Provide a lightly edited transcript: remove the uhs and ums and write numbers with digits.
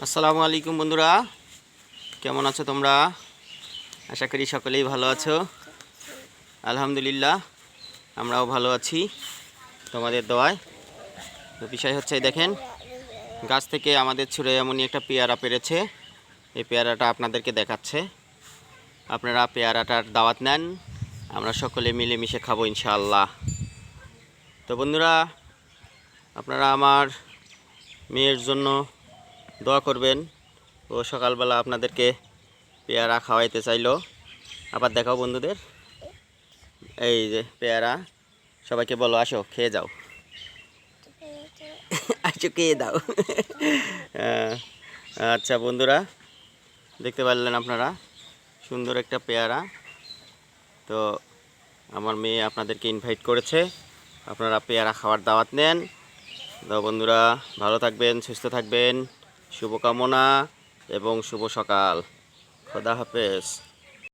আসসালামু আলাইকুম বন্ধুরা, কেমন আছো তোমরা? আশা করি সকলেই ভালো আছো। আলহামদুলিল্লাহ, আমরাও ভালো আছি তোমাদের দোয়ায়। তো বিষয় হচ্ছে, দেখেন, গাছ থেকে আমাদের ছুঁড়ে এমনই একটা পেয়ারা পেরেছে। এই পেয়ারাটা আপনাদেরকে দেখাচ্ছে। আপনারা পেয়ারাটার দাওয়াত নেন, আমরা সকলে মিলেমিশে খাবো ইনশাআল্লাহ। তো বন্ধুরা, আপনারা আমার মেয়ের জন্য দোয়া করবেন। ও সকালবেলা আপনাদেরকে পেয়ারা খাওয়াইতে চাইলো। আবার দেখাও বন্ধুদের, এই যে পেয়ারা। সবাইকে বলো, আসো খেয়ে যাও। আসো খেয়ে দাও। আচ্ছা বন্ধুরা, দেখতে পারলেন আপনারা, সুন্দর একটা পেয়ারা। তো আমার মেয়ে আপনাদেরকে ইনভাইট করেছে, আপনারা পেয়ারা খাওয়ার দাওয়াত নেন। তো বন্ধুরা, ভালো থাকবেন, সুস্থ থাকবেন, শুভকামনা এবং শুভ সকাল। খোদা হাফেজ।